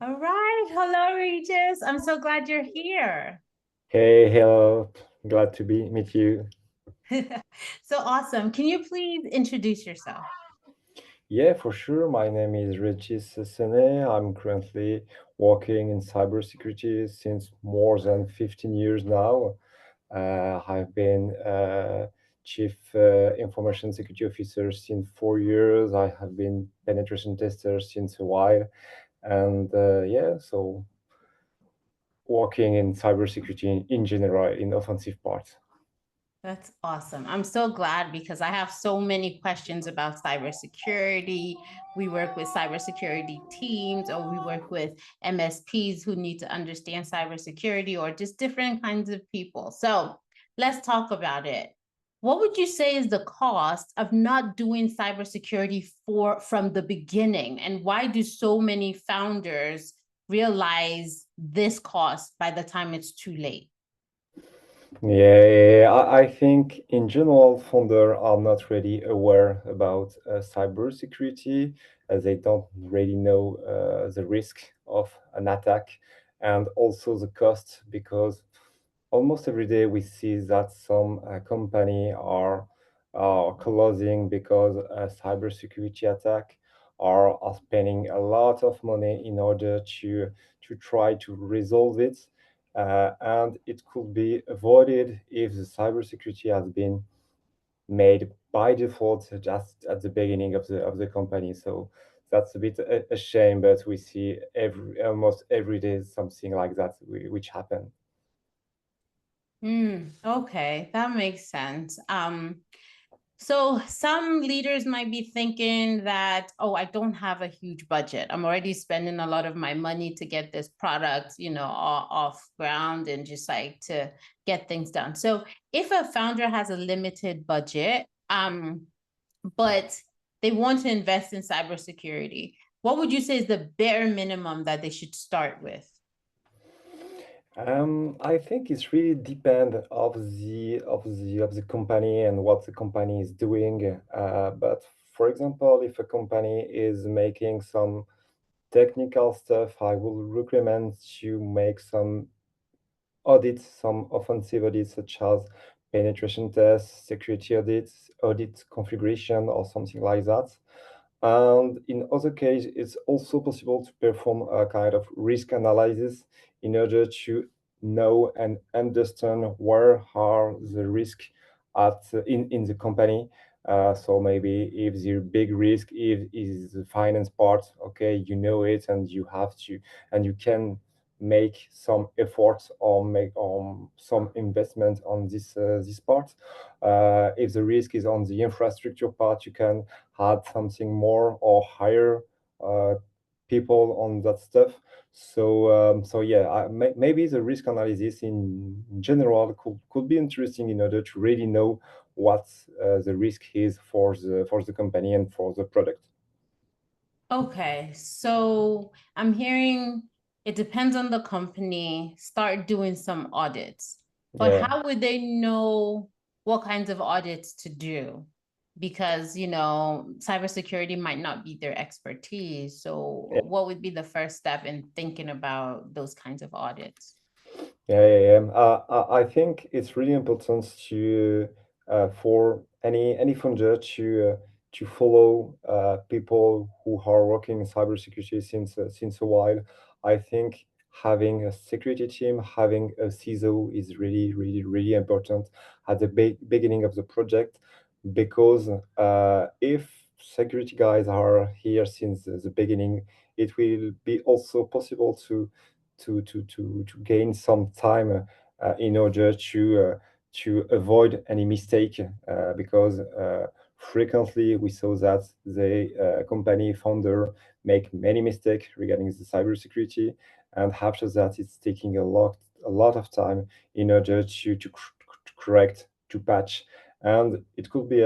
All right. Hello, Regis. I'm so glad you're here. Hey, hello. Glad to be meet you. So awesome. Can you please introduce yourself? Yeah, for sure. My name is Régis Senet. I'm currently working in cybersecurity since more than 15 years now. I've been Chief Information Security Officer since 4 years. I have been penetration tester since a while, and yeah, so working in cybersecurity in general in offensive parts. That's awesome. I'm so glad because I have so many questions about cybersecurity. We work with cybersecurity teams, or we work with MSPs who need to understand cybersecurity, or just different kinds of people. So let's talk about it. What would you say is the cost of not doing cybersecurity from the beginning? And why do so many founders realize this cost by the time it's too late? Yeah, I think in general, founders are not really aware about cybersecurity as they don't really know the risk of an attack and also the cost because almost every day we see that some company are closing because a cybersecurity attack are spending a lot of money in order to try to resolve it, and it could be avoided if the cybersecurity has been made by default just at the beginning of the company. So that's a bit a shame, but we see almost every day something like that which happen. Okay, that makes sense. So some leaders might be thinking that, oh, I don't have a huge budget. I'm already spending a lot of my money to get this product, off ground and just like to get things done. So if a founder has a limited budget, but they want to invest in cybersecurity, what would you say is the bare minimum that they should start with? I think it's really depend of the company and what the company is doing. But for example, if a company is making some technical stuff, I will recommend to make some audits, some offensive audits such as penetration tests, security audits, audit configuration, or something like that. And in other cases, it's also possible to perform a kind of risk analysis in order to know and understand where are the risk in the company. So maybe if the big risk if is the finance part, okay, you know it and you have to and you can make some efforts or make some investment on this part. If the risk is on the infrastructure part, you can add something more or hire uh, people on that stuff. So yeah, maybe the risk analysis in general could be interesting in order to really know what the risk is for the company and for the product. Okay, so I'm hearing it depends on the company, start doing some audits. But Yeah. how would they know what kinds of audits to do? Because, cybersecurity might not be their expertise. So, what would be the first step in thinking about those kinds of audits? Yeah. I think it's really important to for any funder to follow people who are working in cybersecurity since a while. I think having a security team, having a CISO is really important at the beginning of the project because if security guys are here since the beginning, it will be also possible to gain some time in order to avoid any mistake because frequently we saw that the company founder make many mistakes regarding the cybersecurity, and after that it's taking a lot of time in order to correct, to patch, and it could be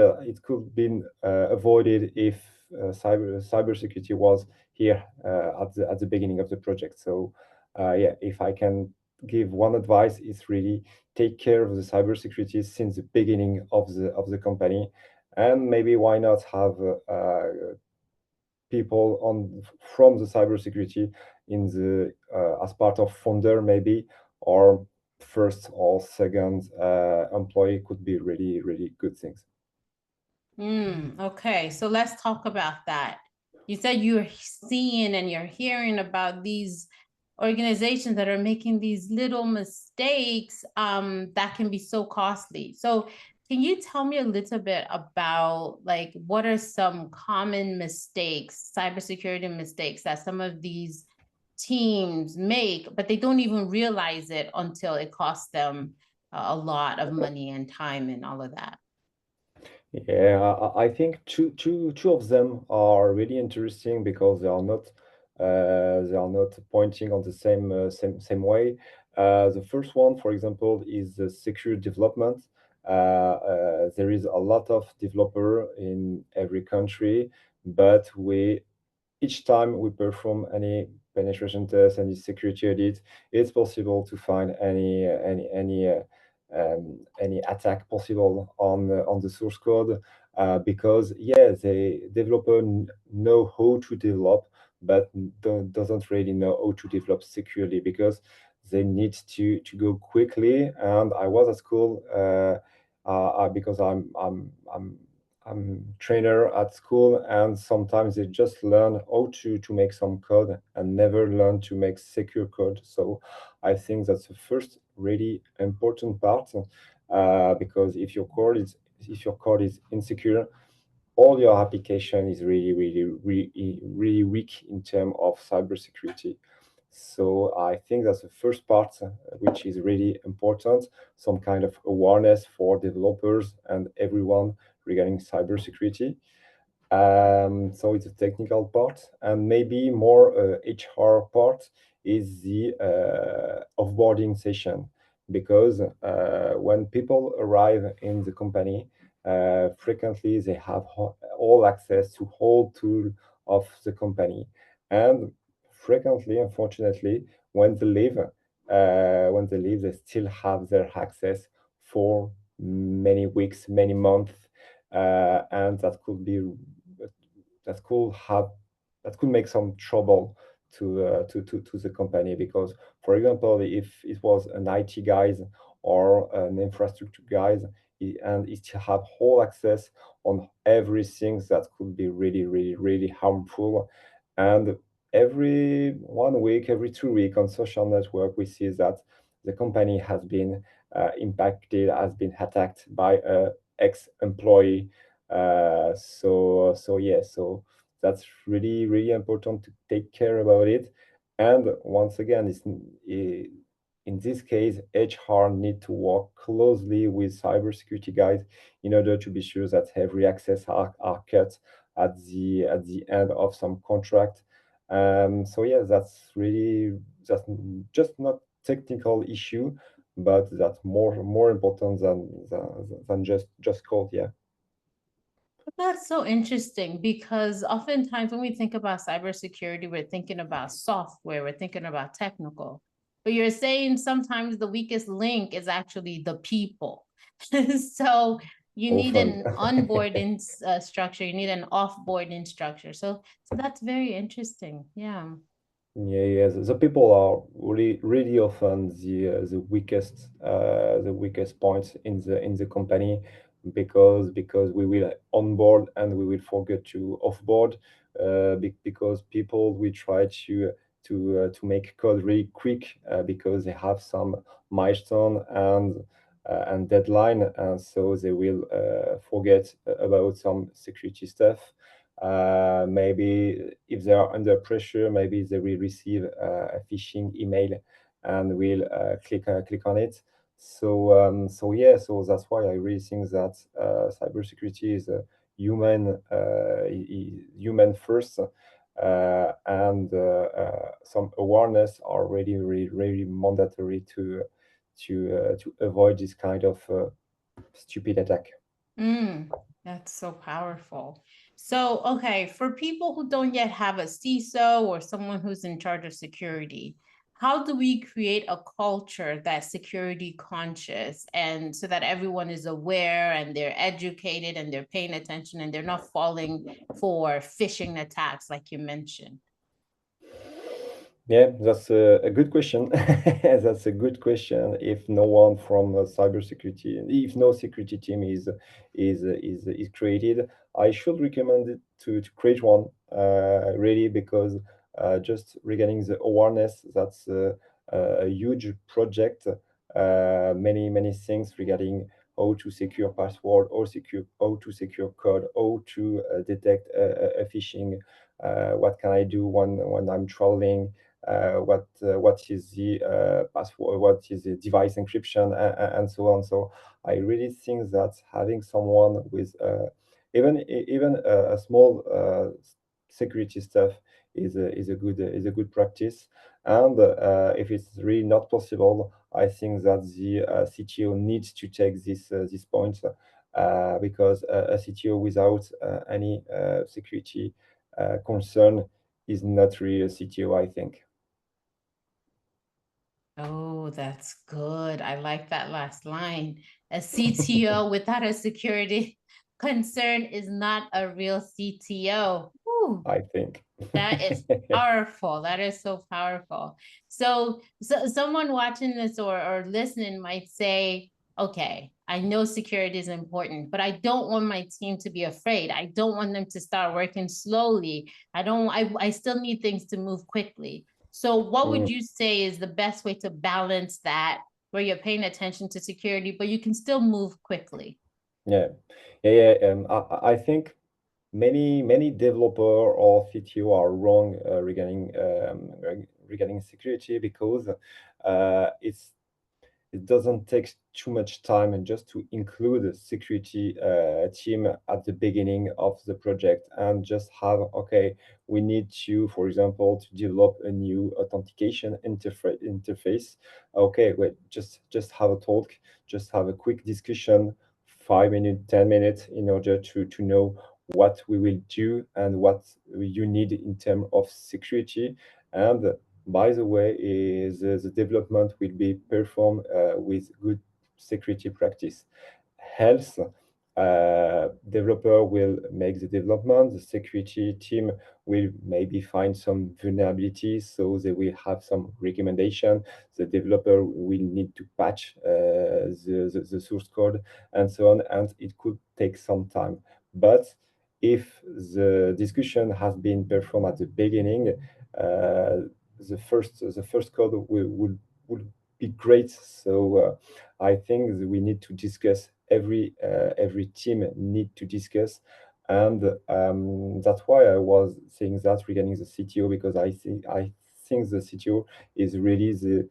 avoided if cybersecurity was here at the beginning of the project. So yeah, if I can give one advice, it's really take care of the cybersecurity since the beginning of the company, and maybe why not have people on from the cybersecurity in the as part of founder maybe, or first or second employee could be really, really good things. Okay, so let's talk about that. You said you're seeing and you're hearing about these organizations that are making these little mistakes that can be so costly. So can you tell me a little bit about like what are some common mistakes, cybersecurity mistakes that some of these teams make, but they don't even realize it until it costs them a lot of money and time and all of that? Yeah, I think two of them are really interesting because they are not pointing on the same way. The first one, for example, is the secure development. There is a lot of developer in every country, but we each time we perform any penetration test, any security audit, it's possible to find any attack possible on the source code, because yeah, the developer know how to develop, but doesn't really know how to develop securely because they need to go quickly. And I was at school because I'm trainer at school, and sometimes they just learn how to make some code and never learn to make secure code. So I think that's the first really important part, because if your code is insecure, all your application is really weak in terms of cybersecurity. So I think that's the first part, which is really important, some kind of awareness for developers and everyone regarding cybersecurity. So it's a technical part, and maybe more HR part is the offboarding session, because when people arrive in the company, frequently they have all access to whole tool of the company, and frequently, unfortunately, when they leave, they still have their access for many weeks, many months, and that could have that could make some trouble to the company, because, for example, if it was an IT guys or an infrastructure guys, and it still have whole access on everything, that could be really harmful. And every 1 week, every 2 week on social network, we see that the company has been impacted, has been attacked by a ex-employee. So yeah, so that's really important to take care about it. And once again, in this case, HR need to work closely with cybersecurity guys in order to be sure that every access are cut at the end of some contract. So yeah, that's just not technical issue, but that's more important than just code. Yeah. That's so interesting because oftentimes when we think about cybersecurity, we're thinking about software, we're thinking about technical. But you're saying sometimes the weakest link is actually the people. So you need Often. an onboarding structure, you need an offboarding structure. So that's very interesting. Yeah. Yeah, the people are really often the weakest point in the company, because we will onboard and we will forget to offboard, because people will try to make code really quick, because they have some milestone and deadline, and so they will forget about some security stuff. Maybe if they are under pressure, maybe they will receive a phishing email and will click on it. So yeah, so that's why I really think that cybersecurity is a human first, and some awareness are really mandatory to avoid this kind of stupid attack. Mm, that's so powerful. So, okay, for people who don't yet have a CISO or someone who's in charge of security, how do we create a culture that's security conscious and so that everyone is aware and they're educated and they're paying attention and they're not falling for phishing attacks like you mentioned? Yeah, that's a good question. That's a good question. If no one from cybersecurity, if no security team is created, I should recommend it to create one. Really, because just regarding the awareness, that's a huge project. Many things regarding how to secure password, or secure how to secure code, how to detect a phishing. What can I do when I'm traveling? What is the password, what is the device encryption, and so on. So I really think that having someone with even a small security stuff is a good practice. And if it's really not possible, I think that the CTO needs to take this point, because a CTO without any security concern is not really a CTO, I think. Oh, that's good. I like that last line. A CTO without a security concern is not a real CTO. Whew. I think. That is powerful. That is so powerful. So someone watching this or listening might say, okay, I know security is important, but I don't want my team to be afraid. I don't want them to start working slowly. I still need things to move quickly. So what would Mm, you say is the best way to balance that where you're paying attention to security, but you can still move quickly? yeah, yeah. I think many developer or CTO are wrong regarding regarding security, because it's it doesn't take too much time and just to include a security team at the beginning of the project, and just have, okay, we need to, for example, to develop a new authentication interface. Okay, wait, just have a talk, just have a quick discussion, 5 minutes, 10 minutes, in order to know what we will do and what you need in terms of security. And by the way, is the development will be performed with good security practice. Health, developer will make the development. The security team will maybe find some vulnerabilities, so they will have some recommendation. The developer will need to patch the source code, and so on, and it could take some time. But if the discussion has been performed at the beginning, the first code will be great. So I think that we need to discuss, every team need to discuss. And that's why I was saying that regarding the CTO, because I think the CTO is really the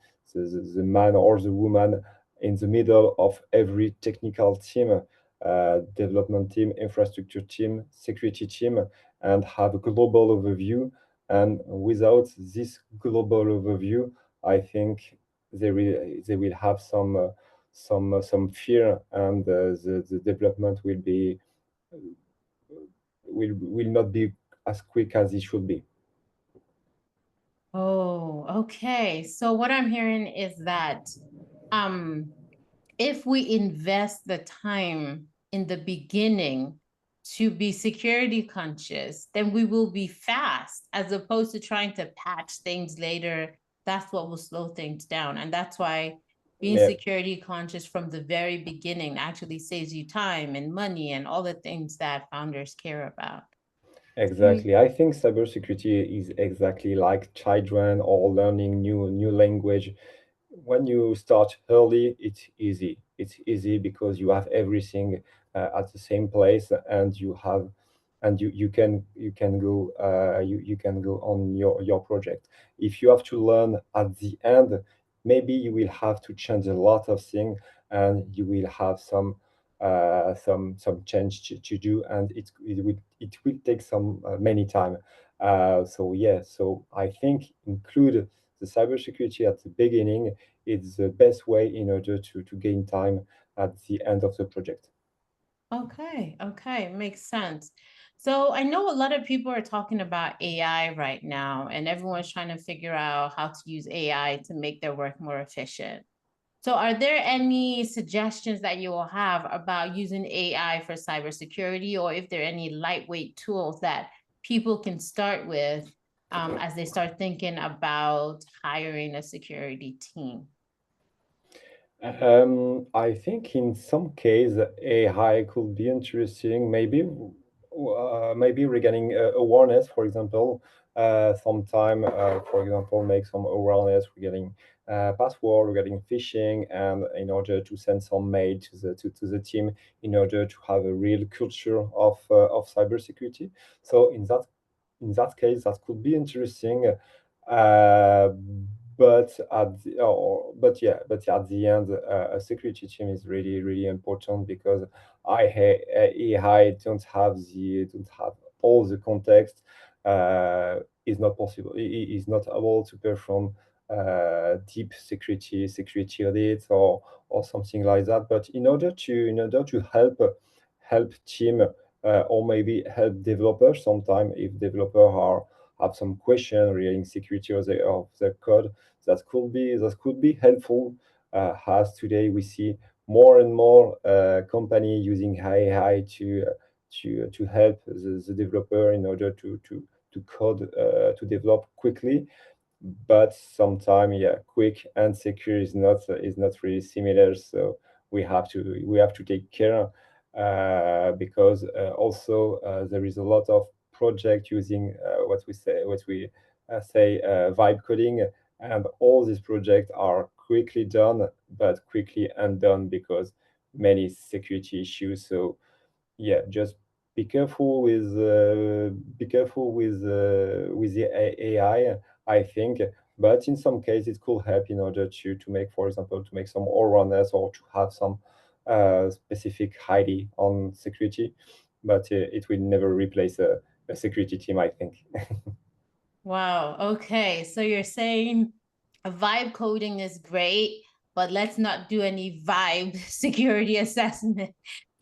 man or the woman in the middle of every technical team, development team, infrastructure team, security team, and have a global overview. And without this global overview, I think they will have some fear, and the development will not be as quick as it should be. Oh, okay. So what I'm hearing is that um if we invest the time in the beginning to be security conscious, then we will be fast as opposed to trying to patch things later. That's what will slow things down. And that's why being Yeah, security conscious from the very beginning actually saves you time and money and all the things that founders care about. Mm. exactly. I think cybersecurity is exactly like children or learning new language. When you start early, it's easy. It's easy because you have everything at the same place, and you can go on your project. If you have to learn at the end, maybe you will have to change a lot of things, and you will have some change to do, and it will take some many time. So yeah, so I think include the cybersecurity at the beginning. It's the best way in order to gain time at the end of the project. Okay, okay, makes sense. So I know a lot of people are talking about AI right now, and everyone's trying to figure out how to use AI to make their work more efficient. So are there any suggestions that you will have about using AI for cybersecurity, or if there are any lightweight tools that people can start with as they start thinking about hiring a security team? I think in some case AI could be interesting. Maybe regarding awareness, for example, sometime, for example, make some awareness regarding password, regarding phishing, and in order to send some mail to the team, in order to have a real culture of cybersecurity. So in that case, that could be interesting. Uh, but at the end, a security team is really important because AI don't have all the context. Is not possible. Is not able to perform deep security audits or something like that. But in order to help team or maybe help developers, sometime if developers are have some question regarding security of their code, that could be helpful. As today we see more and more company using AI to help the developer in order to code to develop quickly. But sometimes, yeah, quick and secure is not really similar. So we have to take care because also there is a lot of project using what we say vibe coding, and all these projects are quickly done but quickly undone because many security issues. So yeah, just be careful with the AI, I think. But in some cases it could help in order to make, for example, to make some awareness or to have some specific ID on security. But it will never replace a security team, I think. Wow. Okay. So you're saying a vibe coding is great, but let's not do any vibe security assessment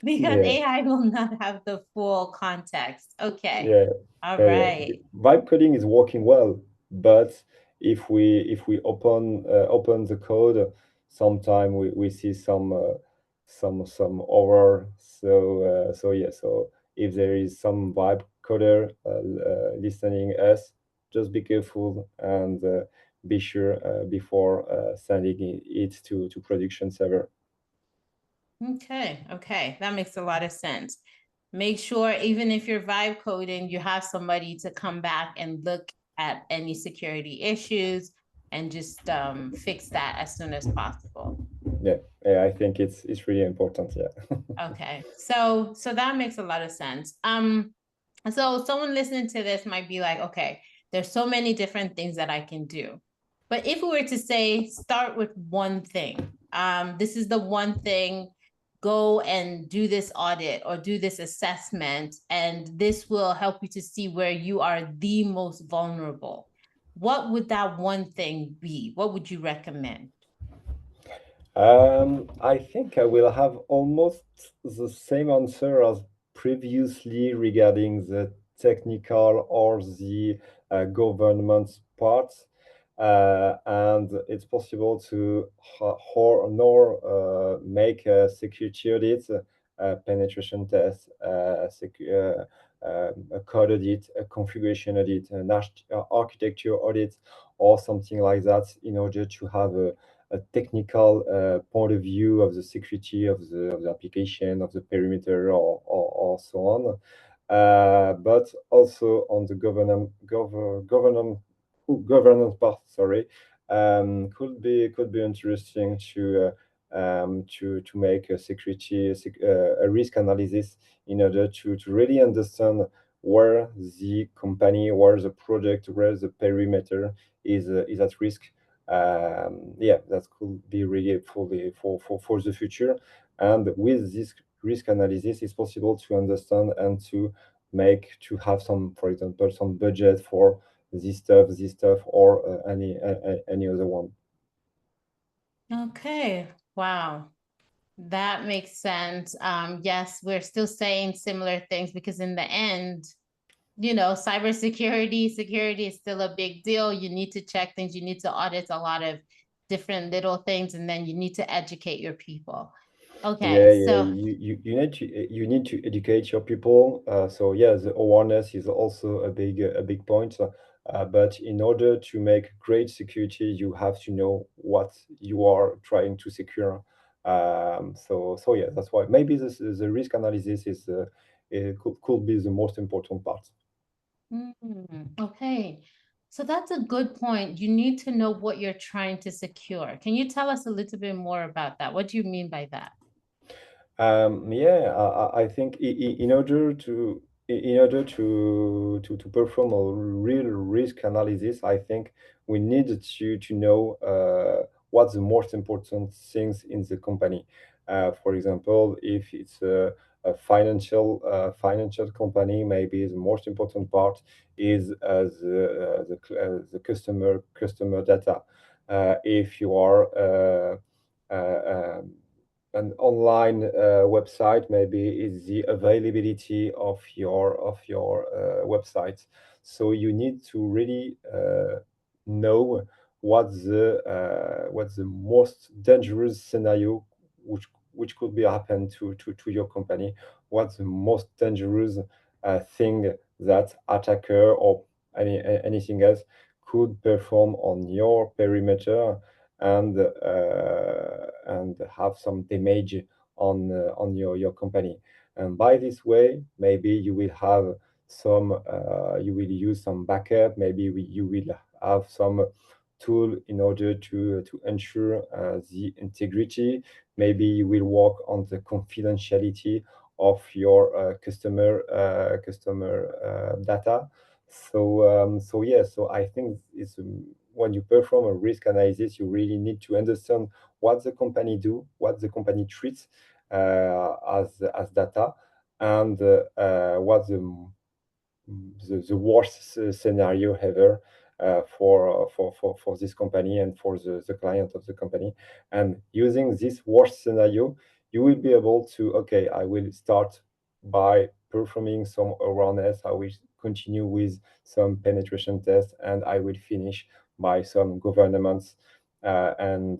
because Yeah. AI will not have the full context. Okay. Yeah, All yeah. right. Vibe coding is working well, but if we open the code, sometime we see some error. So yeah. So if there is some vibe coder listening us, just be careful and be sure before sending it to production server. Okay. Okay. That makes a lot of sense. Make sure, even if you're vibe coding, you have somebody to come back and look at any security issues and just fix that as soon as possible. Yeah, yeah. I think it's really important. Yeah. Okay. So that makes a lot of sense. So someone listening to this might be like, okay, there's so many different things that I can do. But if we were to say start with one thing, this is the one thing, go and do this audit or do this assessment, and this will help you to see where you are the most vulnerable. What would that one thing be? What would you recommend? I think I will have almost the same answer as previously regarding the technical or the government part. And it's possible to or nor make a security audit, penetration test, a code audit, a configuration audit, an architecture audit, or something like that in order to have a technical point of view of the security of the application, of the perimeter, or so on. But also on the governance part, sorry, could be interesting to make a a risk analysis in order to really understand where the company, where the project, where the perimeter is at risk. Yeah, that could be really helpful for the future. And with this risk analysis, it's possible to understand and to have some, for example, some budget for this stuff, or any other one. Okay. Wow. That makes sense. Yes, we're still saying similar things because in the end, cybersecurity, security is still a big deal. You need to check things, you need to audit a lot of different little things, and then you need to educate your people. Okay, Yeah, yeah, so you need to educate your people. So yeah, the awareness is also a big point. But in order to make great security, you have to know what you are trying to secure. So yeah, that's why maybe the risk analysis is it could be the most important part. okay. So that's a good point. You need to know what you're trying to secure. Can you tell us a little bit more about that? What do you mean by that? Yeah, I think in order to perform a real risk analysis, I think we need to know what's the most important things in the company. For example, if it's a financial company, maybe the most important part is the customer data. If you are an online website, maybe is the availability of your website. So you need to really know what's the most dangerous scenario which could be happen to your company. What's the most dangerous thing that attacker or anything else could perform on your perimeter and have some damage on your company. And by this way, maybe you will have you will use some backup. Maybe you will have some tool in order to ensure the integrity. Maybe you will work on the confidentiality of your customer data. So yeah, so I think it's when you perform a risk analysis, you really need to understand what the company do, what the company treats as data, and what the worst scenario ever for this company and for the client of the company. And using this worst scenario, you will be able to, okay, I will start by performing some awareness, I will continue with some penetration tests, and I will finish by some governance and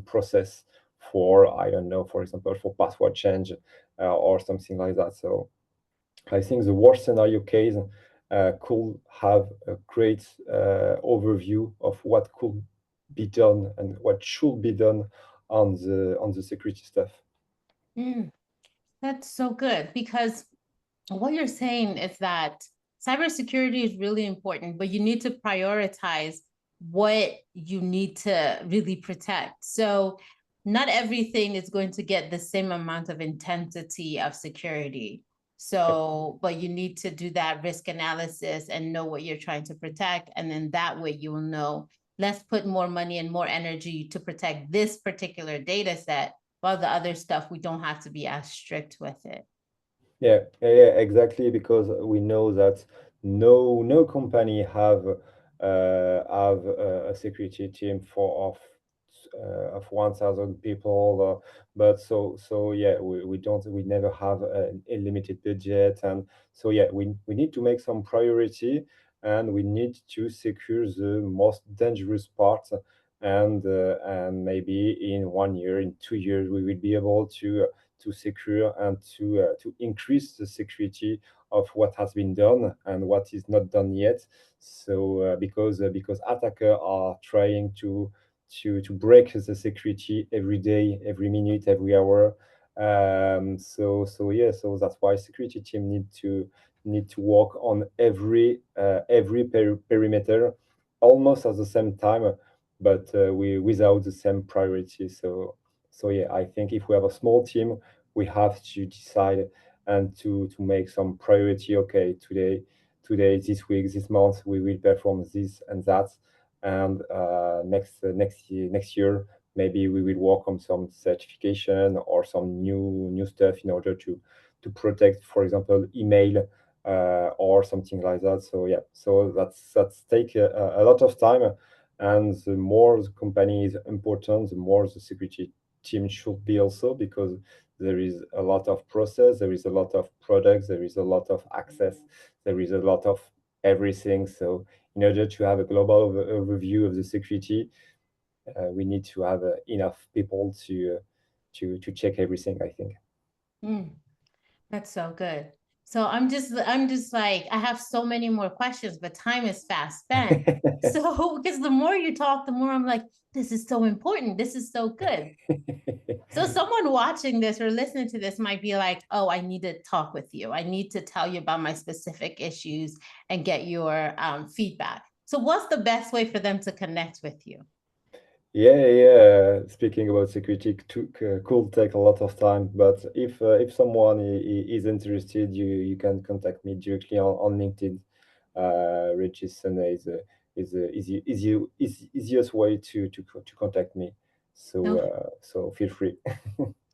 process for, I don't know, for example, for password change or something like that. So I think the worst scenario case could have a great overview of what could be done and what should be done on the security stuff. Mm, that's so good because what you're saying is that cybersecurity is really important, but you need to prioritize what you need to really protect. So, not everything is going to get the same amount of intensity of security. Yep. So, but you need to do that risk analysis and know what you're trying to protect. And then that way you will know, let's put more money and more energy to protect this particular data set, while the other stuff, we don't have to be as strict with it. Yeah, exactly. Because we know that no company have a security team of 1,000 people. But so yeah, we never have an unlimited budget, and so yeah, we need to make some priority, and we need to secure the most dangerous parts. And maybe in 1 year, in 2 years, we will be able to secure and to increase the security of what has been done and what is not done yet. So because attackers are trying to break the security every day, every minute, every hour. So yeah, so that's why security team need to work on every perimeter almost at the same time, but we without the same priority. So yeah, I think if we have a small team, we have to decide and to make some priority. Okay, today, this week, this month, we will perform this and that, and next year, maybe we will work on some certification or some new stuff in order to protect, for example, email or something like that. So yeah, so that's take a lot of time, and the more the company is important, the more the security team should be also, because there is a lot of process, there is a lot of products, there is a lot of access, there is a lot of everything. So in order to have a global overview of the security, we need to have enough people to check everything, I think. Mm, that's so good. So I'm just like, I have so many more questions, but time is fast spent. So because the more you talk, the more I'm like, this is so important. This is so good. So someone watching this or listening to this might be like, oh, I need to talk with you. I need to tell you about my specific issues and get your feedback. So what's the best way for them to connect with you? Yeah. Speaking about security, could take a lot of time, but if someone is interested, you can contact me directly on LinkedIn. Régis Senet is a easiest way to contact me. So Okay. so feel free.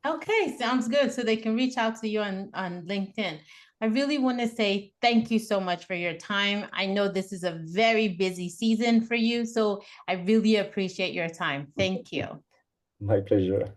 Okay, sounds good. So they can reach out to you on LinkedIn. I really want to say thank you so much for your time. I know this is a very busy season for you, so I really appreciate your time. Thank you. My pleasure.